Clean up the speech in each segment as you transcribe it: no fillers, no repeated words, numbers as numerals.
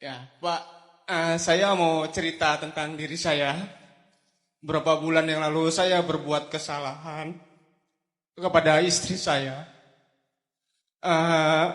Ya, Pak, saya mau cerita tentang diri saya. Beberapa bulan yang lalu saya berbuat kesalahan kepada istri saya. Eh,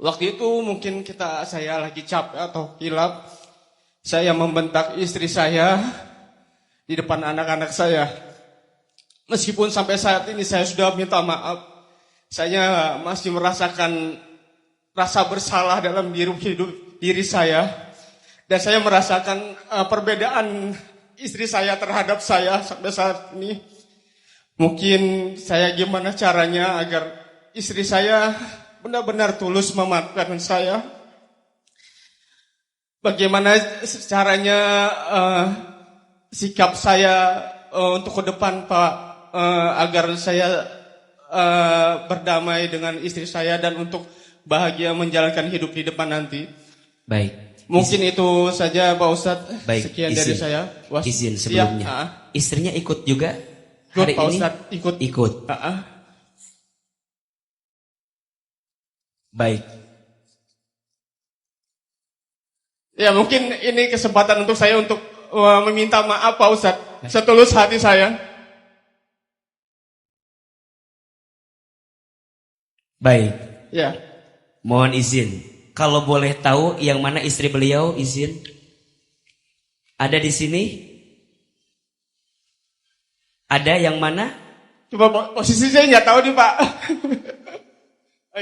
Waktu itu mungkin saya lagi capek atau hilap. Saya membentak istri saya di depan anak-anak saya. Meskipun sampai saat ini saya sudah minta maaf, saya masih merasakan rasa bersalah dalam diri saya. Dan saya merasakan perbedaan istri saya terhadap saya sampai saat ini. Mungkin saya gimana caranya agar istri saya benar-benar tulus memaafkan saya. Bagaimana caranya sikap saya untuk ke depan, Pak, agar saya berdamai dengan istri saya dan untuk bahagia menjalankan hidup di depan nanti. Baik. Mungkin itu saja Pak Ustadz. Baik, Sekian dari saya. Izin sebelumnya. Ya, Istrinya ikut juga ikut hari Pak ini? Ustadz, ikut. Ikut. Baik. Ya, mungkin ini kesempatan untuk saya untuk meminta maaf Pak Ustadz. Setulus hati saya. Baik. Ya. Mohon izin. Kalau boleh tahu yang mana istri beliau, izin. Ada di sini? Ada yang mana? Coba posisi saya nggak tahu nih Pak.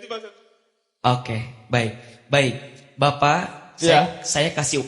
Itu Pak Ustadz. Oke, baik. Baik. Bapak, Ya. saya kasih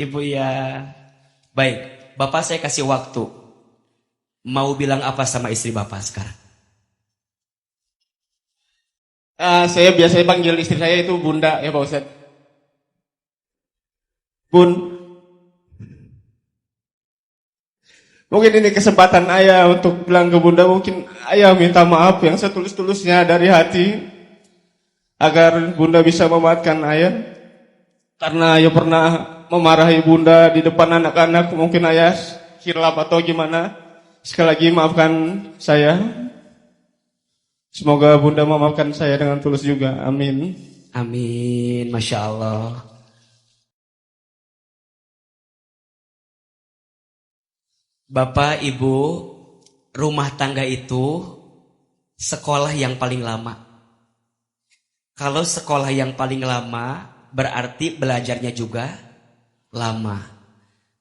Ibu ya. Baik. Bapak saya kasih waktu. Mau bilang apa sama istri Bapak sekarang? Saya biasanya panggil istri saya itu Bunda ya Pak Ustadz. Bun, mungkin ini kesempatan ayah untuk bilang ke Bunda, mungkin ayah minta maaf yang setulus-tulusnya dari hati agar Bunda bisa memaafkan ayah. Karena ayah pernah memarahi Bunda di depan anak-anak, mungkin ayah hilap atau gimana. Sekali lagi maafkan saya. Semoga Bunda memaafkan saya dengan tulus juga. Amin. Amin. Masya Allah. Bapak, Ibu, rumah tangga itu sekolah yang paling lama. Kalau sekolah yang paling lama, berarti belajarnya juga lama.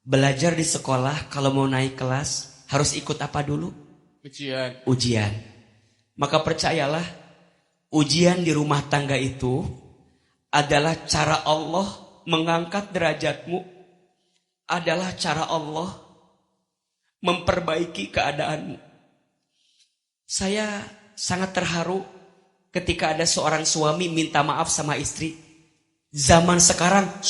Belajar di sekolah, kalau mau naik kelas, harus ikut apa dulu? Ujian. Maka percayalah, ujian di rumah tangga itu adalah cara Allah mengangkat derajatmu, adalah cara Allah memperbaiki keadaanmu. Saya sangat terharu ketika ada seorang suami minta maaf sama istri. Zaman sekarang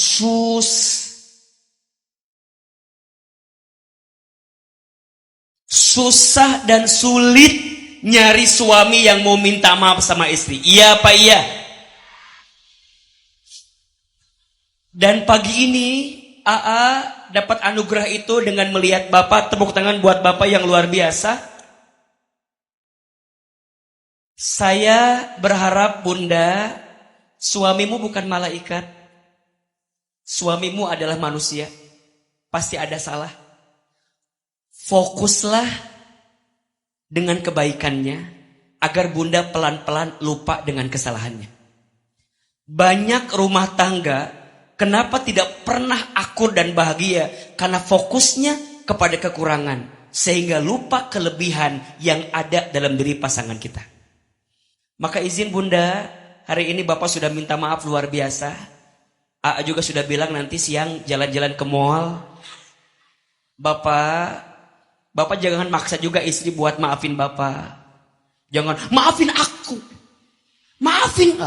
susah dan sulit nyari suami yang mau minta maaf sama istri. Iya apa iya? Dan pagi ini AA dapat anugerah itu dengan melihat Bapak. Tepuk tangan buat Bapak yang luar biasa. Saya berharap Bunda, suamimu bukan malaikat. Suamimu adalah manusia. Pasti ada salah. Fokuslah dengan kebaikannya agar Bunda pelan-pelan lupa dengan kesalahannya. Banyak rumah tangga kenapa tidak pernah akur dan bahagia? Karena fokusnya kepada kekurangan sehingga lupa kelebihan yang ada dalam diri pasangan kita. Maka izin Bunda, hari ini Bapak sudah minta maaf luar biasa. AA juga sudah bilang nanti siang jalan-jalan ke mall. Bapak jangan maksa juga istri buat maafin Bapak. Jangan, maafin aku. Maafin.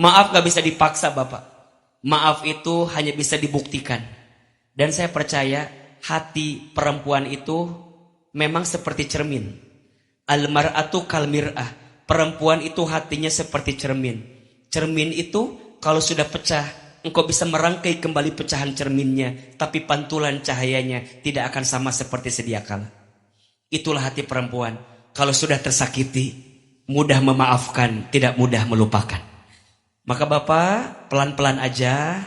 Maaf gak bisa dipaksa Bapak. Maaf itu hanya bisa dibuktikan. Dan saya percaya hati perempuan itu memang seperti cermin. Al-mar'atu kal mir'ah. Perempuan itu hatinya seperti cermin. Cermin itu kalau sudah pecah, engkau bisa merangkai kembali pecahan cerminnya, tapi pantulan cahayanya tidak akan sama seperti sedia kala. Itulah hati perempuan. Kalau sudah tersakiti, mudah memaafkan, tidak mudah melupakan. Maka Bapak pelan-pelan aja,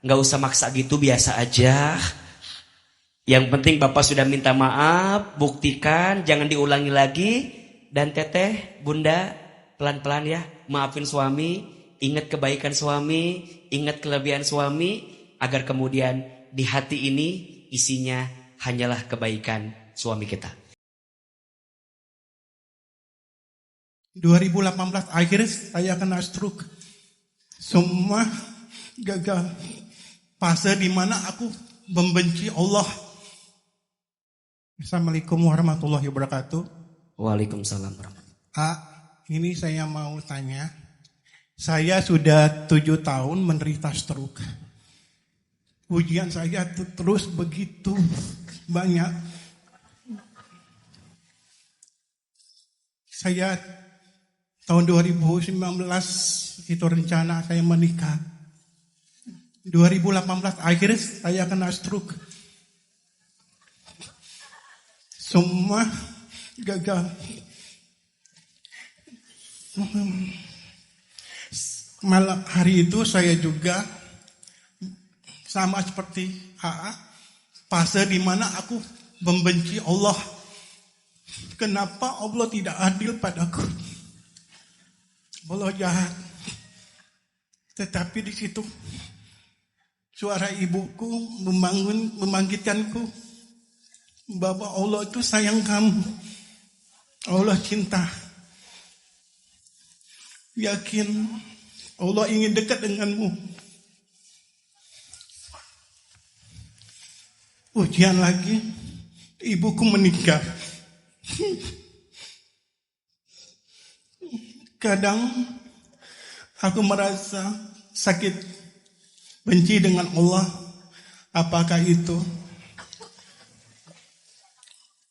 nggak usah maksa gitu, biasa aja. Yang penting Bapak sudah minta maaf, buktikan, jangan diulangi lagi. Dan teteh, bunda, pelan-pelan ya, maafin suami, ingat kebaikan suami, ingat kelebihan suami, agar kemudian di hati ini isinya hanyalah kebaikan suami kita. 2018 akhir saya kena stroke. Semua gagal. Fase di mana aku membenci Allah. Assalamualaikum warahmatullahi wabarakatuh. Waalaikumsalam warahmatullahi. Ini saya mau tanya. Saya sudah 7 tahun menderita stroke. Ujian saya terus begitu banyak. Saya tahun 2019 itu rencana saya menikah. 2018 akhir saya kena stroke. Semua gagal. Malam hari itu saya juga sama seperti AA, fase di mana aku membenci Allah. Kenapa Allah tidak adil padaku? Allah jahat. Tetapi di situ suara ibuku membangkitkanku bahwa Allah itu sayang kamu. Allah cinta. Yakin Allah ingin dekat denganmu. Ujian lagi, ibuku meninggal. Kadang aku merasa sakit, benci dengan Allah. Apakah itu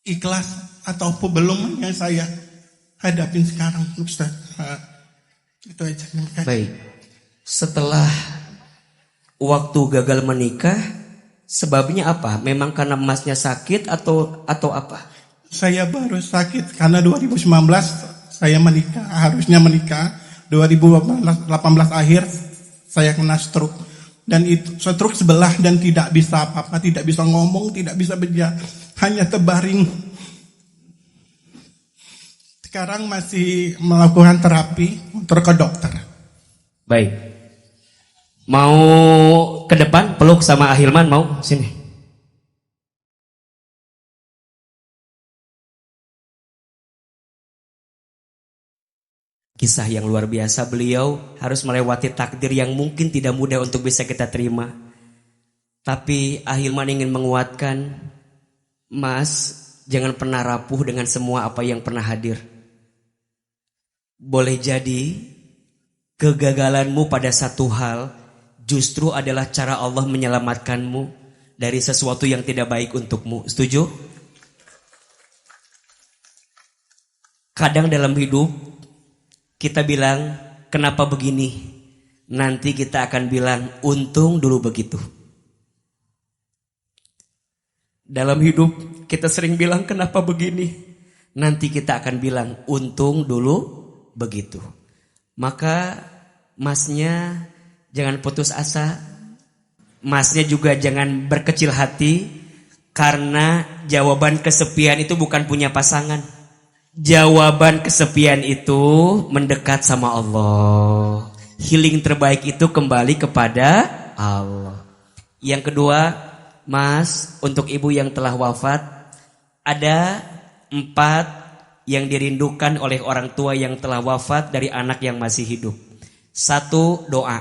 ikhlas atau belum yang saya hadapin sekarang, Ustaz? Itu aja. Baik. Setelah waktu gagal menikah, sebabnya apa? Memang karena emasnya sakit atau apa? Saya baru sakit karena 2019 saya menikah, harusnya menikah. 2018 akhir saya kena stroke. Dan itu stroke sebelah dan tidak bisa apa-apa, tidak bisa ngomong, tidak bisa berjalan, hanya terbaring. Sekarang masih melakukan terapi untuk ke dokter. Baik. Mau ke depan peluk sama Ahilman, mau sini. Kisah yang luar biasa, beliau harus melewati takdir yang mungkin tidak mudah untuk bisa kita terima. Tapi Ahilman ingin menguatkan, Mas, jangan pernah rapuh dengan semua apa yang pernah hadir. Boleh jadi kegagalanmu pada satu hal justru adalah cara Allah menyelamatkanmu dari sesuatu yang tidak baik untukmu. Setuju? Kadang dalam hidup kita bilang, kenapa begini? Nanti kita akan bilang, untung dulu begitu. Dalam hidup kita sering bilang, kenapa begini? Nanti kita akan bilang, untung dulu begitu. Maka masnya jangan putus asa. Masnya juga jangan berkecil hati, karena jawaban kesepian itu bukan punya pasangan. Jawaban kesepian itu mendekat sama Allah. Healing terbaik itu kembali kepada Allah. Yang kedua, Mas, untuk ibu yang telah wafat, ada 4 yang dirindukan oleh orang tua yang telah wafat dari anak yang masih hidup. 1, doa.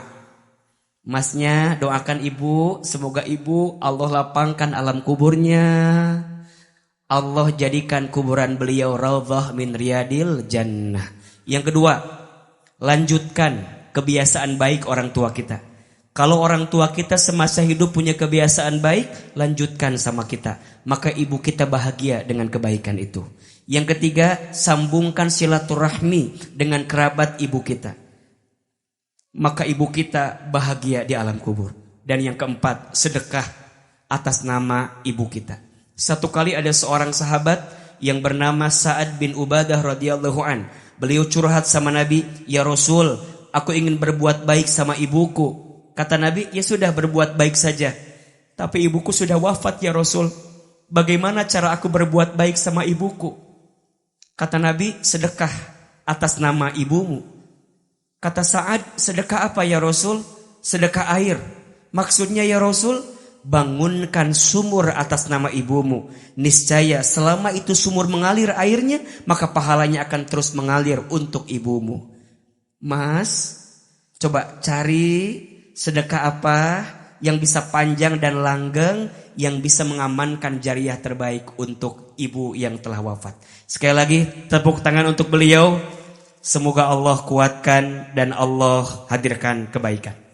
Masnya doakan ibu, semoga ibu Allah lapangkan alam kuburnya. Allah jadikan kuburan beliau raudhah min riyadil jannah. Yang kedua, lanjutkan kebiasaan baik orang tua kita. Kalau orang tua kita semasa hidup punya kebiasaan baik, lanjutkan sama kita. Maka ibu kita bahagia dengan kebaikan itu. Yang ketiga, sambungkan silaturahmi dengan kerabat ibu kita. Maka ibu kita bahagia di alam kubur. Dan yang keempat, sedekah atas nama ibu kita. Satu kali ada seorang sahabat yang bernama Sa'ad bin Ubadah radhiyallahu an. Beliau curhat sama Nabi, "Ya Rasul, aku ingin berbuat baik sama ibuku. Kata Nabi, ya sudah berbuat baik saja. Tapi ibuku sudah wafat ya Rasul. Bagaimana cara aku berbuat baik sama ibuku? Kata Nabi, sedekah atas nama ibumu. Kata Sa'ad, sedekah apa ya Rasul? Sedekah air. Maksudnya ya Rasul, bangunkan sumur atas nama ibumu. Niscaya selama itu sumur mengalir airnya, maka pahalanya akan terus mengalir untuk ibumu. Mas, coba cari sedekah apa yang bisa panjang dan langgeng, yang bisa mengamankan jariah terbaik untuk ibu yang telah wafat. Sekali lagi tepuk tangan untuk beliau. Semoga Allah kuatkan dan Allah hadirkan kebaikan.